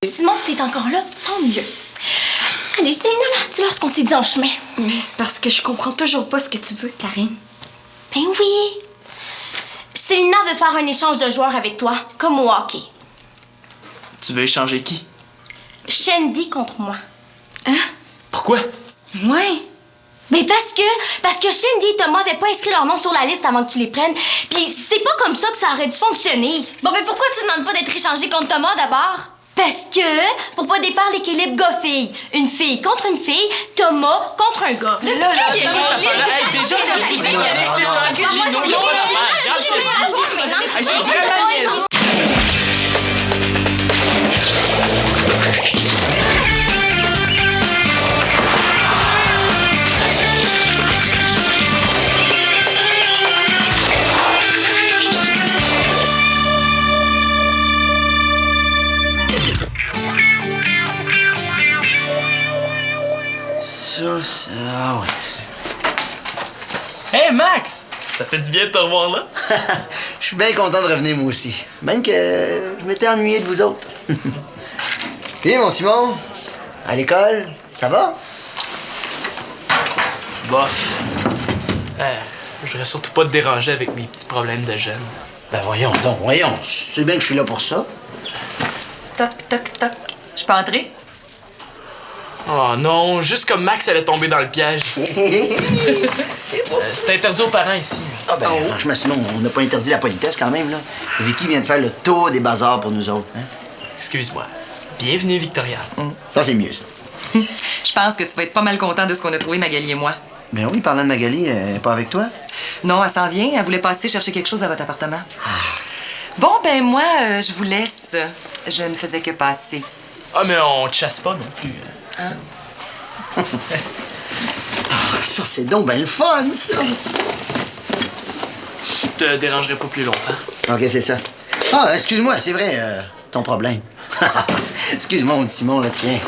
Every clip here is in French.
Simon, t'es encore là? Tant mieux. Allez, Célina, là, dis-leur ce qu'on s'est dit en chemin. Mais c'est parce que je comprends toujours pas ce que tu veux, Karine. Ben oui. Célina veut faire un échange de joueurs avec toi, comme au hockey. Tu veux échanger qui? Shandy contre moi. Hein? Pourquoi? Ouais. Mais parce que Shandy et Thomas n'avaient pas inscrit leur nom sur la liste avant que tu les prennes. Puis c'est pas comme ça que ça aurait dû fonctionner. Bon, mais pourquoi tu demandes pas d'être échangé contre Thomas d'abord? Parce que, pour pas défaire l'équilibre gars-fille, une fille contre une fille, Thomas contre un gars. Hey, déjà que je vous ai dit, Lino, il y a pas d'affaire. Regarde, je te dis. Hey, c'est vraiment niaiseux. Ah ouais. Hey, Max! Ça fait du bien de te revoir là. Je suis bien content de revenir moi aussi. Même que je m'étais ennuyé de vous autres. Et mon Simon, à l'école, ça va? Bof. Je voudrais surtout pas te déranger avec mes petits problèmes de jeune. Ben voyons donc, voyons. Tu sais bien que je suis là pour ça. Toc, toc, toc. Je peux entrer? Oh non, juste comme Max allait tomber dans le piège. C'est interdit aux parents ici. Ah ben, franchement, Simon, on n'a pas interdit la politesse quand même, là. Vicky vient de faire le tour des bazars pour nous autres, hein? Excuse-moi. Bienvenue, Victoria. Ça, c'est mieux, ça. Je pense que tu vas être pas mal content de ce qu'on a trouvé, Magali et moi. Ben oui, parlant de Magali, elle est pas avec toi? Non, elle s'en vient. Elle voulait passer chercher quelque chose à votre appartement. Bon, ben moi, je vous laisse. Je ne faisais que passer. Ah, mais on te chasse pas non plus. Hein? Ça, c'est donc ben le fun, ça! Je te dérangerai pas plus longtemps. OK, c'est ça. Ah, excuse-moi, c'est vrai, ton problème. Excuse-moi, mon petit Simon, là, tiens.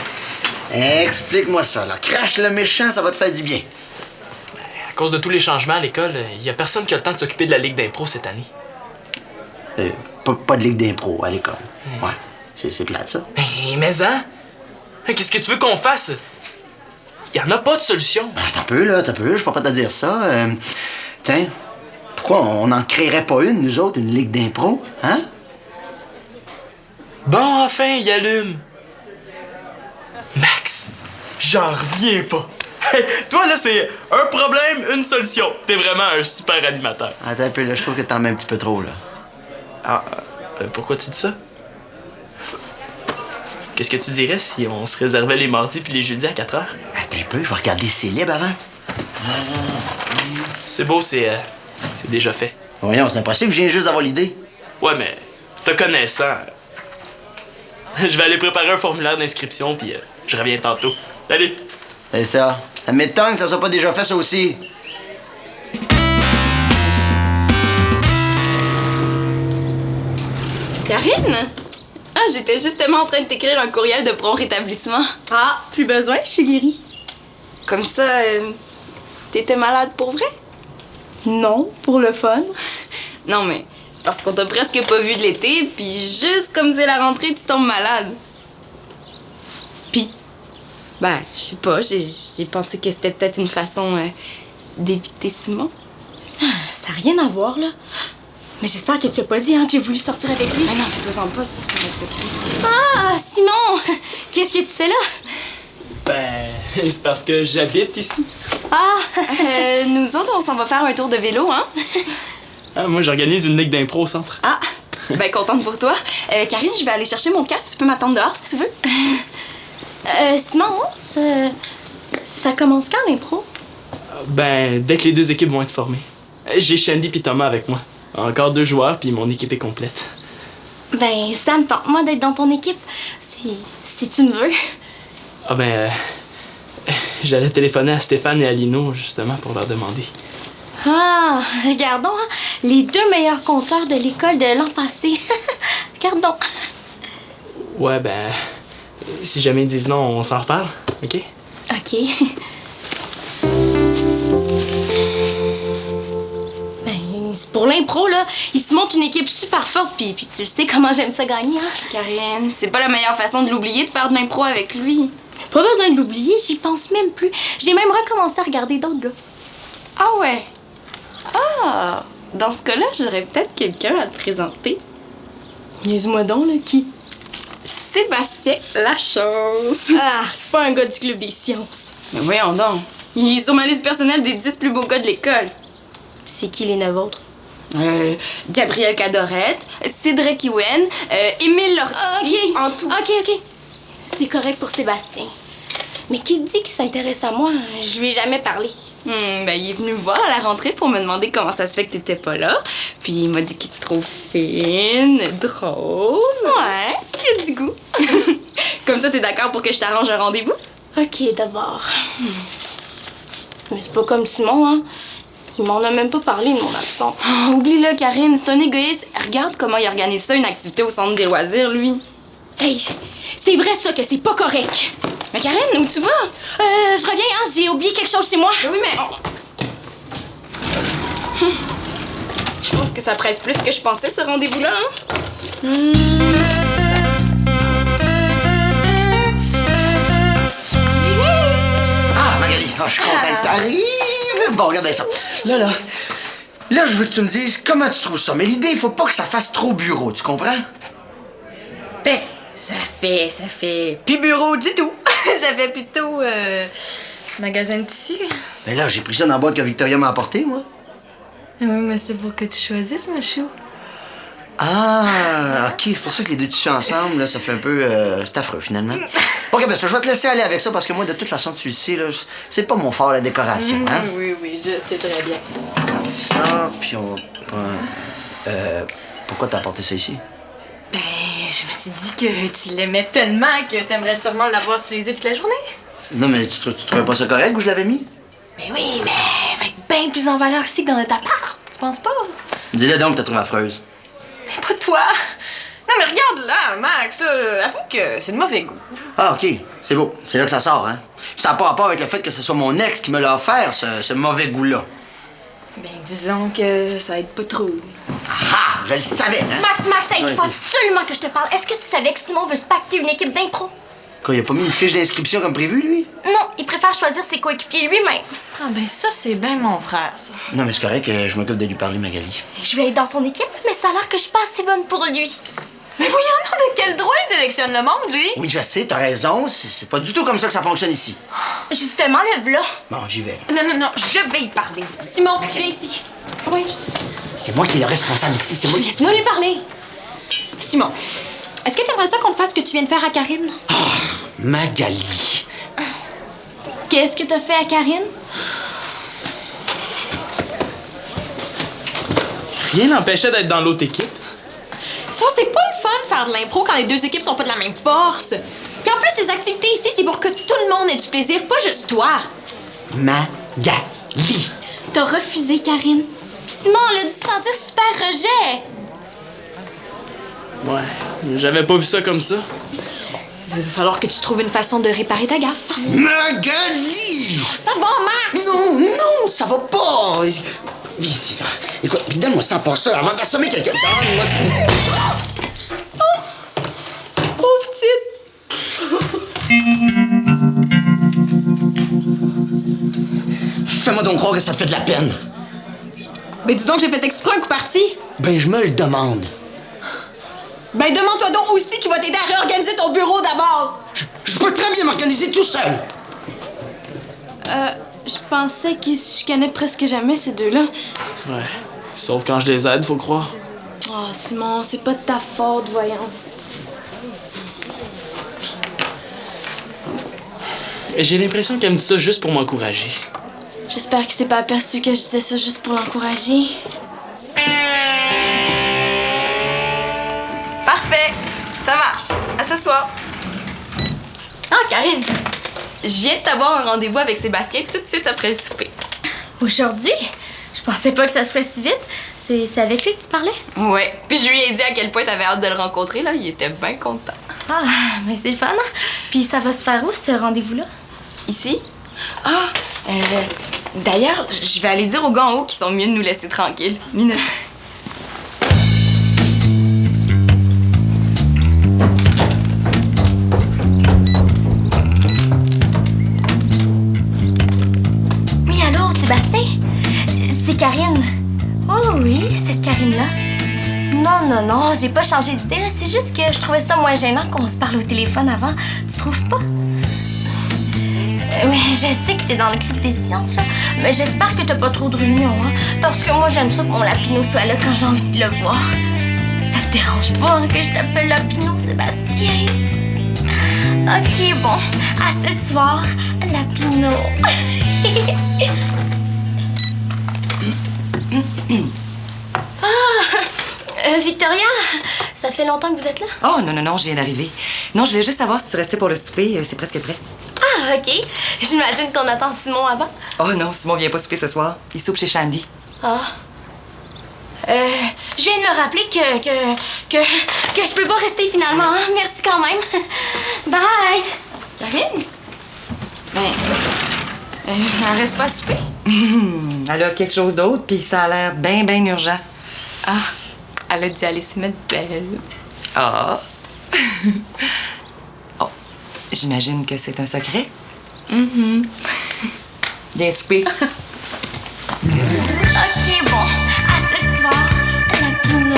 Explique-moi ça, là. Crache le méchant, ça va te faire du bien. À cause de tous les changements à l'école, il y a personne qui a le temps de s'occuper de la Ligue d'impro cette année. Pas de ligue d'impro à l'école. Ouais, c'est plate, ça. Mais hein? Qu'est-ce que tu veux qu'on fasse? Il y en a pas de solution. Ben, t'as peu, là, t'as peu. Je peux pas te dire ça. Tiens, pourquoi on n'en créerait pas une, nous autres, une ligue d'impro, hein? Bon, enfin, il allume. Max, j'en reviens pas. Toi, là, c'est un problème, une solution. T'es vraiment un super animateur. Attends un peu, là, je trouve que t'en mets un petit peu trop, là. Ah, pourquoi tu dis ça? Qu'est-ce que tu dirais si on se réservait les mardis puis les jeudis à 4 heures? Attends un peu, je vais regarder si c'est libre avant. C'est beau, c'est déjà fait. Voyons, c'est impossible, je viens juste d'avoir l'idée. Ouais, mais te connaissant, je vais aller préparer un formulaire d'inscription puis je reviens tantôt. Salut! C'est ça. Ça m'étonne que ça soit pas déjà fait, ça aussi. Karine? Ah, j'étais justement en train de t'écrire un courriel de prompt rétablissement. Ah, plus besoin, je suis guérie. Comme ça, t'étais malade pour vrai? Non, pour le fun. Non, mais c'est parce qu'on t'a presque pas vu de l'été, puis juste comme c'est la rentrée, tu tombes malade. Puis, ben, je sais pas, j'ai pensé que c'était peut-être une façon d'éviter Simon. Ça n'a rien à voir, là. Mais j'espère que tu as pas dit hein, que j'ai voulu sortir avec lui. Mais non, fais-toi-en pas, ça, c'est notre secret. Ah, Simon! Qu'est-ce que tu fais là? Ben, c'est parce que j'habite ici. Ah! Nous autres, on s'en va faire un tour de vélo, hein? Ah, moi, j'organise une ligue d'impro au centre. Ah! Ben, contente pour toi. Karine, je vais aller chercher mon casque. Tu peux m'attendre dehors si tu veux. Simon, ça commence quand l'impro? Ben, dès que les deux équipes vont être formées. J'ai Shandy puis Thomas avec moi. Encore 2 joueurs puis mon équipe est complète. Ben, ça me tente, moi, d'être dans ton équipe. Si tu me veux. Ah ben, j'allais téléphoner à Stéphane et à Lino, justement, pour leur demander. Ah, regardons, hein, les 2 meilleurs compteurs de l'école de l'an passé. Regardons. Ouais, ben, si jamais ils disent non, on s'en reparle, OK? OK. Ben, c'est pour l'impro, là. Il se monte une équipe super forte, puis tu sais comment j'aime ça gagner, hein? Karine, c'est pas la meilleure façon de l'oublier de faire de l'impro avec lui. Pas besoin de l'oublier, j'y pense même plus. J'ai même recommencé à regarder d'autres gars. Ah ouais? Ah! Dans ce cas-là, j'aurais peut-être quelqu'un à te présenter. Niaise-moi donc, là, qui? Sébastien Lachance. Ah, c'est pas un gars du club des sciences. Mais voyons donc. Il est sur ma liste personnelle des 10 plus beaux gars de l'école. C'est qui les 9 autres? Gabriel Cadorette, Cédric Ewen, Émile Lortie, en tout. OK. C'est correct pour Sébastien. Mais qui dit qu'il s'intéresse à moi? Je lui ai jamais parlé. Ben, il est venu me voir à la rentrée pour me demander comment ça se fait que t'étais pas là. Puis il m'a dit qu'il te trouve fine, drôle. Ouais. Il a du goût. Comme ça, t'es d'accord pour que je t'arrange un rendez-vous? OK, d'abord. Mais c'est pas comme Simon, hein? Il m'en a même pas parlé de mon absence. Oh, oublie-le, Karine, c'est un égoïste. Regarde comment il organise ça, une activité au centre des loisirs, lui. Hey, c'est vrai ça que c'est pas correct. Mais Karine, où tu vas? Je reviens, hein? J'ai oublié quelque chose chez moi. Oui, mais... Je pense que ça presse plus que je pensais, ce rendez-vous-là, hein? Ah, Magali, je suis content que t'arrives. Bon, regarde bien ça. Là, je veux que tu me dises comment tu trouves ça. Mais l'idée, il faut pas que ça fasse trop bureau, tu comprends? Ben, ça fait... Puis bureau du tout. Ça fait plutôt, magasin de tissu. Mais là, j'ai pris ça dans la boîte que Victoria m'a apportée, moi. Oui, mais c'est pour que tu choisisses, ma chou. Ah, OK, c'est pour ça que les deux tissus ensemble, là, ça fait un peu... c'est affreux, finalement. OK, ben ça, je vais te laisser aller avec ça, parce que moi, de toute façon, tu le sais, là, c'est pas mon fort, la décoration, hein? Oui, je sais très bien. Ça, puis on... pourquoi t'as apporté ça ici? Ben, je me suis dit que tu l'aimais tellement que t'aimerais sûrement l'avoir sous les yeux toute la journée. Non, mais tu trouvais pas ça correct où je l'avais mis? Mais oui, mais elle va être bien plus en valeur ici que dans notre appart. Tu penses pas? Dis-le donc que t'as trouvé affreuse. Mais pas toi. Non, mais regarde là, Max, avoue que c'est de mauvais goût. Ah, OK, c'est beau. C'est là que ça sort, hein? Ça n'a pas rapport avec le fait que ce soit mon ex qui me l'a offert, ce mauvais goût-là. Ben, disons que ça aide pas trop. Ah, je le savais, hein? Max, hey, il Ouais. faut absolument que je te parle. Est-ce que tu savais que Simon veut se pacter une équipe d'impro? Quoi, il a pas mis une fiche d'inscription comme prévu, lui? Non, il préfère choisir ses coéquipiers lui-même. Ah, ben ça, c'est bien mon frère, ça. Non, mais c'est correct, je m'occupe de lui parler, Magali. Je vais être dans son équipe, mais ça a l'air que je suis pas assez bonne pour lui. Mais voyons donc, de quel droit il sélectionne le monde, lui? Oui, je sais, t'as raison. C'est pas du tout comme ça que ça fonctionne ici. Justement, le v'là. Bon, j'y vais. Non, je vais y parler. Simon, viens ici. Oui. C'est moi qui est le responsable ici, c'est moi qui... Laisse-moi lui parler. Simon, est-ce que t'aimerais ça qu'on te fasse ce que tu viens de faire à Karine? Magali. Qu'est-ce que t'as fait à Karine? Rien n'empêchait d'être dans l'autre équipe. Simon, c'est pas le fun de faire de l'impro quand les deux équipes sont pas de la même force. Puis en plus, les activités ici, c'est pour que tout le monde ait du plaisir, pas juste toi. Magali. T'as refusé, Karine. Simon, elle a dû se sentir super rejet. Ouais, j'avais pas vu ça comme ça. Il va falloir que tu trouves une façon de réparer ta gaffe. Magali! Ça va, Max! Non, ça va pas! Viens ici, là. Écoute, donne-moi ça pour ça avant d'assommer quelqu'un. Donne-moi ça. Pauvre petite! Fais-moi donc croire que ça te fait de la peine. Ben dis donc que j'ai fait exprès un coup parti. Ben, je me le demande. Ben demande-toi donc aussi qui va t'aider à réorganiser ton bureau d'abord. Je peux très bien m'organiser tout seul. Je pensais qu'ils se chicanaient presque jamais, ces deux-là. Ouais. Sauf quand je les aide, faut croire. Oh, Simon, c'est pas de ta faute, voyons. Et j'ai l'impression qu'elle me dit ça juste pour m'encourager. J'espère qu'il s'est pas aperçu que je disais ça juste pour l'encourager. Parfait! Ça marche. À ce soir. Ah, Karine! Je viens de t'avoir un rendez-vous avec Sébastien tout de suite après le souper. Aujourd'hui? Je pensais pas que ça se ferait si vite. C'est avec lui que tu parlais? Ouais. Puis je lui ai dit à quel point t'avais hâte de le rencontrer, là. Il était bien content. Ah, mais c'est le fun, hein? Puis ça va se faire où, ce rendez-vous-là? Ici? Ah, D'ailleurs, je vais aller dire aux gars en haut qu'ils sont mieux de nous laisser tranquilles. Mina. Oui, allô, Sébastien? C'est Karine. Oh oui, cette Karine-là. Non, j'ai pas changé d'idée, là. C'est juste que je trouvais ça moins gênant qu'on se parle au téléphone avant. Tu trouves pas? Mais je sais que t'es dans le club des sciences, là. Mais j'espère que t'as pas trop de réunions, hein. Parce que moi, j'aime ça que mon Lapino soit là quand j'ai envie de le voir. Ça te dérange pas hein, que je t'appelle Lapino, Sébastien? Ok, bon. À ce soir, Lapino. Victoria, ça fait longtemps que vous êtes là? Oh, non, je viens d'arriver. Non, je voulais juste savoir si tu restais pour le souper. C'est presque prêt. Ah, ok. J'imagine qu'on attend Simon avant. Oh non, Simon vient pas souper ce soir. Il soupe chez Shandy. Ah. Je viens de me rappeler que je peux pas rester finalement. Hein? Merci quand même. Bye. Karine? Ben, elle reste pas à souper. Elle a quelque chose d'autre, puis ça a l'air bien urgent. Ah, elle a dû aller se mettre belle. Ah. Oh, j'imagine que c'est un secret. Viens souper. Ok, bon. À ce soir, Lapino.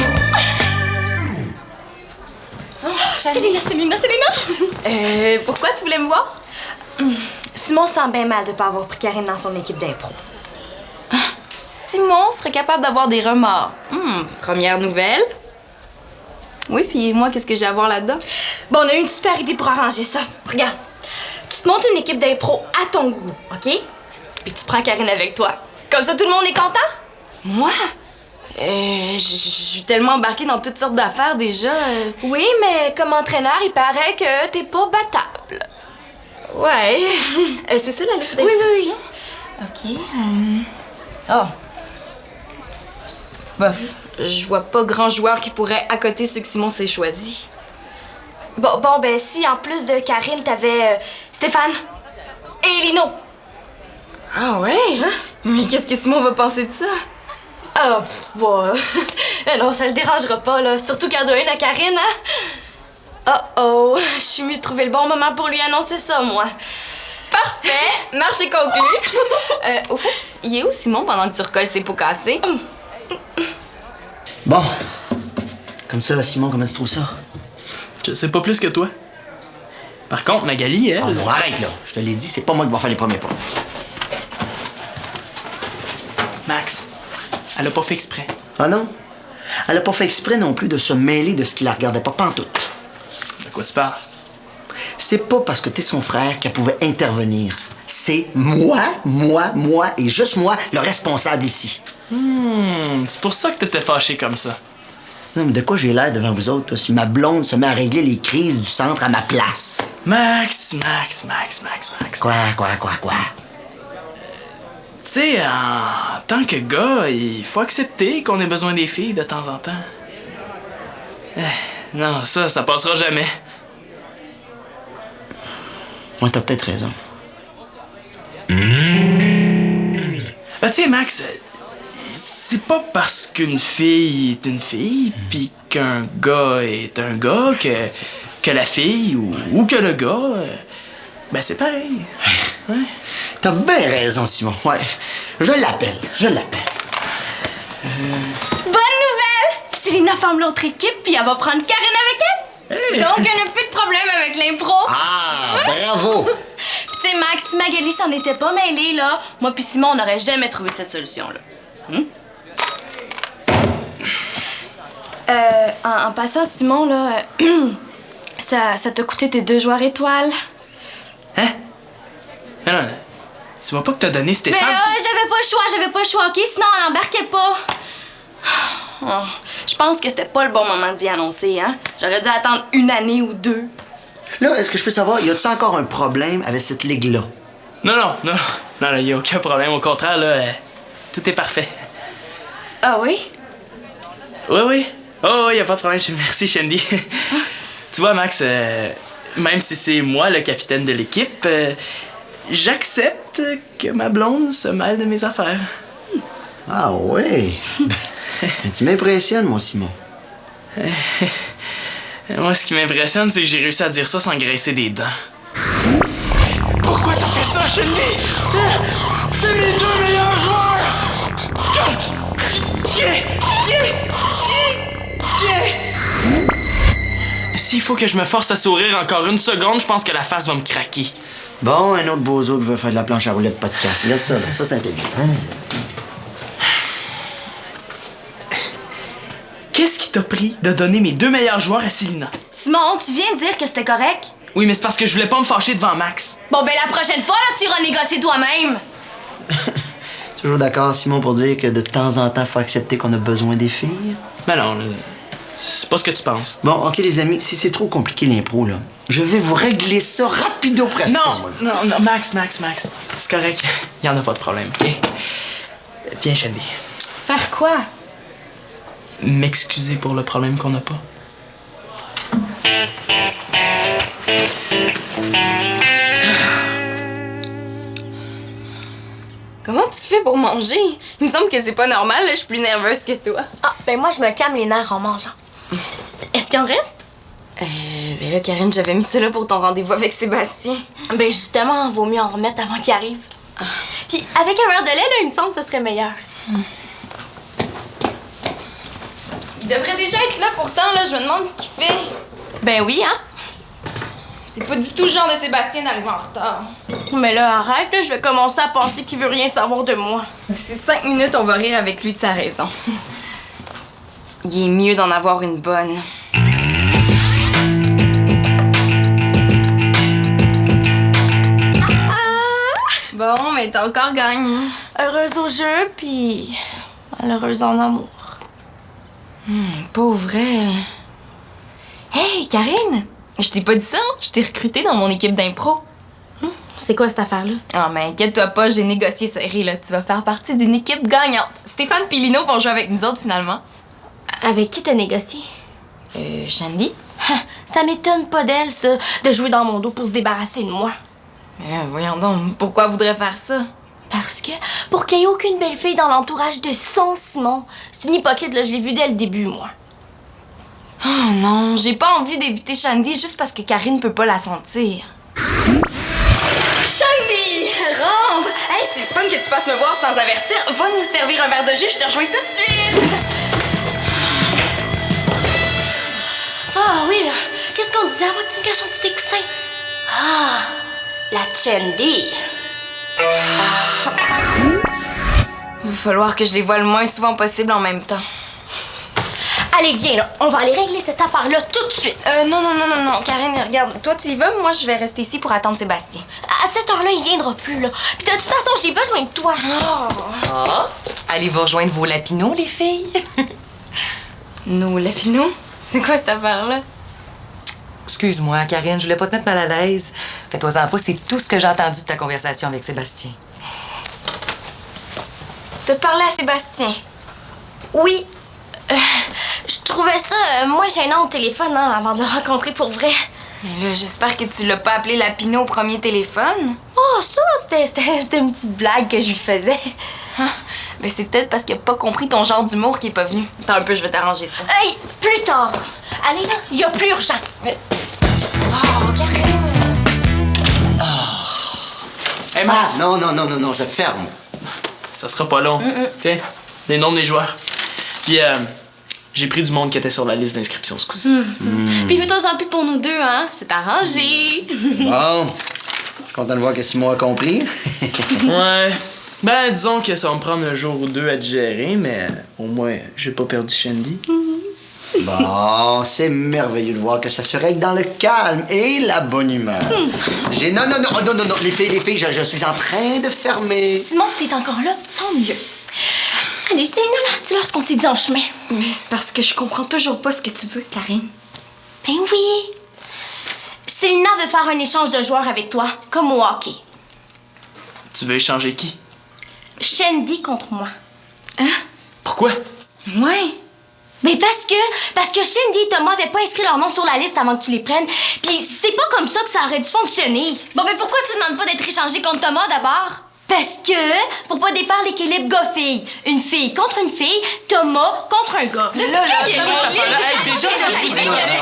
Célina. Pourquoi tu voulais me voir? Simon sent bien mal de pas avoir pris Karine dans son équipe d'impro. Simon serait capable d'avoir des remords. Première nouvelle. Oui, puis moi, qu'est-ce que j'ai à voir là-dedans? Bon, on a eu une super idée pour arranger ça. Regarde, tu te montes une équipe d'impro à ton goût, OK? Puis tu prends Karine avec toi. Comme ça, tout le monde est content? Moi? Je suis tellement embarquée dans toutes sortes d'affaires déjà. Oui, mais comme entraîneur, il paraît que t'es pas battable. Ouais. C'est ça la liste d'inscriptions? Oui. OK. Oh. Bof. Je vois pas grand joueur qui pourrait accoter ceux que Simon s'est choisis. Bon, ben si, en plus de Karine, t'avais Stéphane et Lino. Ah ouais? Hein? Mais qu'est-ce que Simon va penser de ça? Ah, bon. Non, ça le dérangera pas, là. Surtout qu'elle doit une à Karine, hein? Oh, je suis mieux de trouver le bon moment pour lui annoncer ça, moi. Parfait! Marché conclu! Au fait, il est où Simon pendant que tu recolles ses pots cassés? Bon. Comme ça, Simon, comment tu trouves ça? Je sais pas plus que toi. Par contre, Magali, elle... Ah non, arrête là. Je te l'ai dit, c'est pas moi qui vais faire les premiers pas. Max, elle a pas fait exprès. Ah non? Elle a pas fait exprès non plus de se mêler de ce qui la regardait pas pantoute. De quoi tu parles? C'est pas parce que t'es son frère qu'elle pouvait intervenir. C'est moi et juste moi le responsable ici. C'est pour ça que t'étais fâché comme ça. Non, mais de quoi j'ai l'air devant vous autres, là, si ma blonde se met à régler les crises du centre à ma place? Max. Quoi? Tu sais, en tant que gars, il faut accepter qu'on ait besoin des filles de temps en temps. Non, ça passera jamais. Ouais, t'as peut-être raison. Tu sais, Max, c'est pas parce qu'une fille est une fille, puis qu'un gars est un gars, que la fille ou que le gars, ben c'est pareil. Ouais. T'as bien raison, Simon. Ouais. Je l'appelle. Bonne nouvelle! Célina forme l'autre équipe, puis elle va prendre Karine avec elle. Hey. Donc, elle n'a plus de problème avec l'impro. Ah, bravo! Puis, tu sais, Max, si Magali s'en était pas mêlée, là, moi puis Simon, on n'aurait jamais trouvé cette solution-là. En passant, Simon, là, ça t'a coûté tes 2 joueurs étoiles. Hein? Non, tu vois pas que t'as donné Stéphane? Mais j'avais pas le choix, OK? Sinon, elle embarquait pas. Oh, je pense que c'était pas le bon moment d'y annoncer, hein? J'aurais dû attendre 1 année ou 2. Là, est-ce que je peux savoir, y a-tu encore un problème avec cette ligue-là? Non, y a aucun problème. Au contraire, là, tout est parfait. Ah oui? Oui. Oh, y a pas de problème. Merci, Shandy. Tu vois, Max, même si c'est moi le capitaine de l'équipe, j'accepte que ma blonde se mêle de mes affaires. Ah ouais? Mais tu m'impressionnes, mon Simon. Moi, ce qui m'impressionne, c'est que j'ai réussi à dire ça sans graisser des dents. Pourquoi t'as fait ça, Shandy? C'était mes 2 meilleurs joueurs! Tiens! S'il faut que je me force à sourire encore une seconde, je pense que la face va me craquer. Bon, un autre bozo qui veut faire de la planche à roulettes podcast. Regarde ça, là. Ça, c'est intelligent. Qu'est-ce qui t'a pris de donner mes 2 meilleurs joueurs à Célina? Simon, tu viens de dire que c'était correct? Oui, mais c'est parce que je voulais pas me fâcher devant Max. Bon, ben la prochaine fois, là, tu iras négocier toi-même. Toujours d'accord, Simon, pour dire que de temps en temps, faut accepter qu'on a besoin des filles? Mais non, là, c'est pas ce que tu penses. Bon, OK, les amis, si c'est trop compliqué, l'impro, là, je vais vous régler ça rapido presto. Non, Max, c'est correct. Y en a pas de problème, OK? Viens, Shandy. Faire quoi? M'excuser pour le problème qu'on n'a pas. Comment tu fais pour manger? Il me semble que c'est pas normal, là, je suis plus nerveuse que toi. Ah, ben moi, je me calme les nerfs en mangeant. Est-ce qu'il en reste? Ben là, Karine, j'avais mis ça là pour ton rendez-vous avec Sébastien. Ben justement, vaut mieux en remettre avant qu'il arrive. Puis avec un verre de lait, là, il me semble que ce serait meilleur. Il devrait déjà être là pourtant, là, je me demande ce qu'il fait. Ben oui, hein? C'est pas du tout le genre de Sébastien d'arriver en retard. Mais là, arrête, là, je vais commencer à penser qu'il veut rien savoir de moi. D'ici 5 minutes, on va rire avec lui de sa raison. Il est mieux d'en avoir une bonne. Bon, mais t'as encore gagné. Heureuse au jeu, puis malheureuse en amour. Pauvre elle. Hey, Karine! Je t'ai pas dit ça, hein? Je t'ai recrutée dans mon équipe d'impro. C'est quoi cette affaire-là? Ah, mais inquiète-toi pas, j'ai négocié serré, là. Tu vas faire partie d'une équipe gagnante. Stéphane et Lino vont jouer avec nous autres, finalement. Avec qui t'as négocié? Shandy? Ça m'étonne pas d'elle, ça, de jouer dans mon dos pour se débarrasser de moi. Voyons donc, pourquoi elle voudrait faire ça? Parce que, pour qu'il y ait aucune belle fille dans l'entourage de son Simon, c'est une hypocrite, là, je l'ai vu dès le début, moi. Oh non, j'ai pas envie d'éviter Shandy juste parce que Karine peut pas la sentir. Shandy, rentre! Hey, c'est fun que tu passes me voir sans avertir. Va nous servir un verre de jus, je te rejoins tout de suite. Ah oui, là, qu'est-ce qu'on disait avant que tu me caches un petit écoussin? Ah, la Shandy. Il va falloir que je les voie le moins souvent possible en même temps. Allez, viens, là, on va aller régler cette affaire-là tout de suite. Non, Karine, regarde, toi tu y vas, moi je vais rester ici pour attendre Sébastien. À cette heure-là, il viendra plus, là. Puis de toute façon, j'ai besoin de toi. Ah, allez vous rejoindre vos lapinots, les filles. Nos lapinots? C'est quoi cette affaire-là? Excuse-moi, Karine, je voulais pas te mettre mal à l'aise. Fais-toi-en pas, c'est tout ce que j'ai entendu de ta conversation avec Sébastien. T'as parlé à Sébastien? Oui. Je trouvais ça moins gênant au téléphone, hein, avant de le rencontrer pour vrai. Mais là, j'espère que tu l'as pas appelé lapino au premier téléphone. Oh, ça, c'était une petite blague que je lui faisais. Ben c'est peut-être parce qu'il a pas compris ton genre d'humour qu'il est pas venu. Attends un peu, je vais t'arranger ça. Hey, plus tard. Allez, là, il y a plus urgent. Oh, Karine! Hey, Max, Ah, non, je ferme. ça sera pas long. Tiens, les noms des joueurs. Puis, j'ai pris du monde qui était sur la liste d'inscription ce coup-ci. Puis fais-toi-en plus pour nous deux, hein. C'est arrangé. Bon, je suis content de voir que Simon a compris. Ouais. Ben, disons que ça va me prendre un jour ou deux à digérer, mais au moins, j'ai pas perdu Shandy. Bon, c'est merveilleux de voir que ça se règle dans le calme et la bonne humeur. Non, les filles, je suis en train de fermer. Simon, t'es encore là, tant mieux. Allez, c'est là, dis-leur ce qu'on s'est dit en chemin. Mais c'est parce que je comprends toujours pas ce que tu veux, Karine. Ben oui. Célina veut faire un échange de joueurs avec toi, comme au hockey. Tu veux échanger qui? Shandy contre moi. Pourquoi? Ouais. Mais parce que Shindy et Thomas n'avaient pas inscrit leur nom sur la liste avant que tu les prennes. Puis c'est pas comme ça que ça aurait dû fonctionner. Bon, mais pourquoi tu demandes pas d'être échangé contre Thomas d'abord? Parce que, pour pas défaire l'équilibre gars-fille, une fille contre une fille, Thomas contre un gars. Hey, déjà que je vous ai demandé,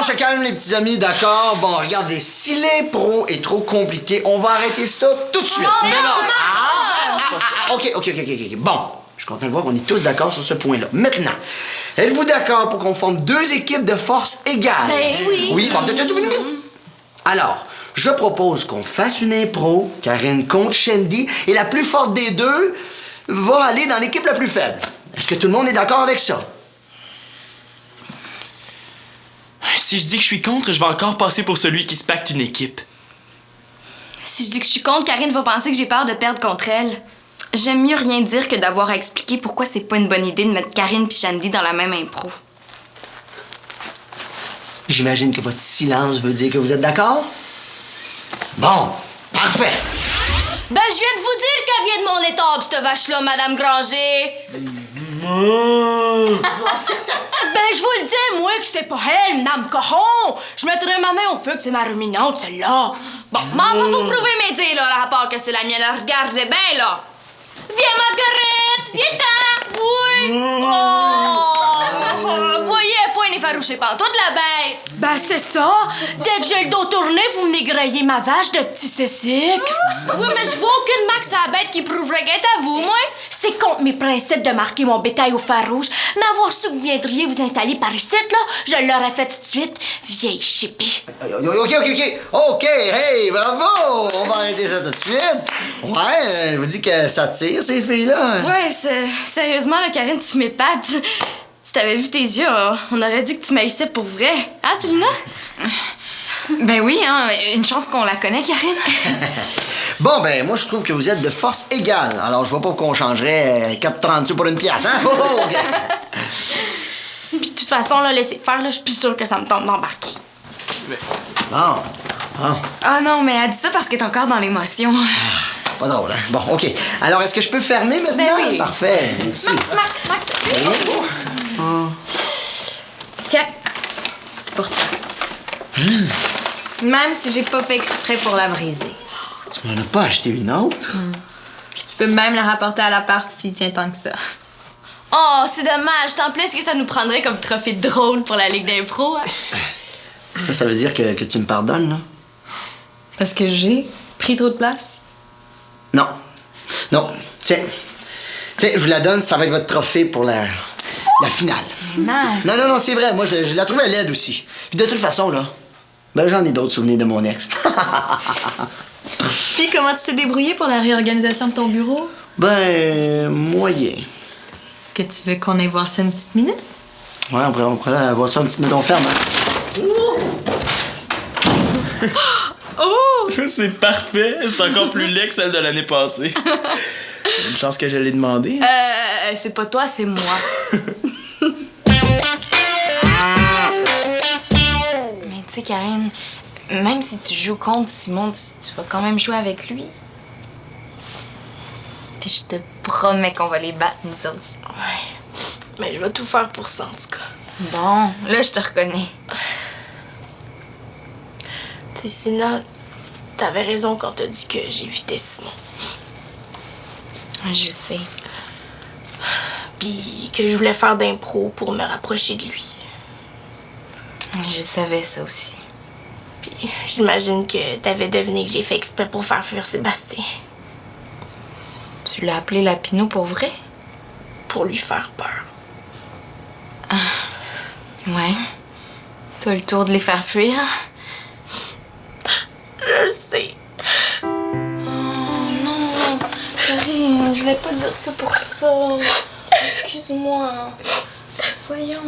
On se calme, les petits amis, d'accord? Bon, regardez, si l'impro est trop compliqué, on va arrêter ça tout de suite. OK. Bon, je suis content de voir qu'on est tous d'accord sur ce point-là. Maintenant, êtes-vous d'accord pour qu'on forme 2 équipes de force égales? Ben oui. Oui, bon, alors, je propose qu'on fasse une impro, Karine contre Shindy, et la plus forte des deux va aller dans l'équipe la plus faible. Est-ce que tout le monde est d'accord avec ça? Si je dis que je suis contre, je vais encore passer pour celui qui se pacte une équipe. Si je dis que je suis contre, Karine va penser que j'ai peur de perdre contre elle. J'aime mieux rien dire que d'avoir à expliquer pourquoi c'est pas une bonne idée de mettre Karine puis Shandy dans la même impro. J'imagine que votre silence veut dire que vous êtes d'accord? Bon, parfait. Ben, je viens de vous dire qu'elle vient de mon étable, cette vache-là, Madame Granger. Ben, je vous le dis, moi, que c'est pas elle, Madame Cochon. Je mettrais ma main au feu que c'est ma ruminante, celle-là. Bon, m'en va vous prouver mes dires, là, à part que c'est la mienne. Regardez bien, là. Viens, Marguerite, viens-t'en. Oui. Oh. Voyez, point effarouché pantoute, la bête. Ben, c'est ça. Dès que j'ai le dos tourné, vous venez griller ma vache de petit cécique. Oui, mais je vois aucune marque sur la bête qui prouverait qu'elle est à vous, moi. C'est contre mes principes de marquer mon bétail au fer rouge. Mais avoir su que vous viendriez vous installer par ici, là, je l'aurais fait tout de suite. Vieille chipie. OK, hey, bravo! On va arrêter ça tout de suite. Ouais, je vous dis que ça tire, ces filles-là. Ouais, sérieusement, là, Karine, tu m'épates. Si t'avais vu tes yeux, on aurait dit que tu m'haïssais pour vrai. Hein, Célina? Ben oui, hein, une chance qu'on la connaît, Karine. Bon, ben, moi, je trouve que vous êtes de force égale. Alors, je vois pas qu'on changerait 4,30 sous pour une pièce, hein? Puis de toute façon, là, laissez faire, là, je suis plus sûre que ça me tente d'embarquer. Bon. Ah non, mais elle dit ça parce qu'elle est encore dans l'émotion. Pas drôle, hein? Bon, OK. Alors, est-ce que je peux fermer maintenant? Ben oui. Parfait. Merci. Max. Tiens, c'est pour toi. Même si j'ai pas fait exprès pour la briser. Tu m'en as pas acheté une autre? Puis tu peux même la rapporter à l'appart s'il tient tant que ça. Oh, c'est dommage. Tant plus que ça nous prendrait comme trophée de drôle pour la Ligue d'impro. Hein. Ça veut dire que tu me pardonnes, là? Parce que j'ai pris trop de place. Non. Tiens, je vous la donne, ça va être votre trophée pour la finale. Non, c'est vrai. Moi, je la trouvais laide aussi. Puis de toute façon, là, ben j'en ai d'autres souvenirs de mon ex. Puis comment tu t'es débrouillé pour la réorganisation de ton bureau? Ben, moyen. Est-ce que tu veux qu'on aille voir ça une petite minute? Ouais, on pourrait aller voir ça une petite minute, on ferme, hein? C'est parfait. C'est encore plus laid que celle de l'année passée. Une chance que je l'ai demandé. C'est pas toi, c'est moi. Mais tu sais, Karine, même si tu joues contre Simon, tu vas quand même jouer avec lui. Puis je te promets qu'on va les battre, nous autres. Ouais. Mais je vais tout faire pour ça, en tout cas. Bon, là, je te reconnais. Tu sais, Sina, t'avais raison quand t'as dit que j'évitais Simon. Je sais. Puis que je voulais faire d'impro pour me rapprocher de lui. Je savais ça aussi. Puis j'imagine que t'avais deviné que j'ai fait exprès pour faire fuir Sébastien. Tu l'as appelé Lapineau pour vrai? Pour lui faire peur. Ouais. T'as le tour de les faire fuir? Je le sais. Oh non, Karine, je voulais pas dire ça pour ça. Excuse-moi. Voyons.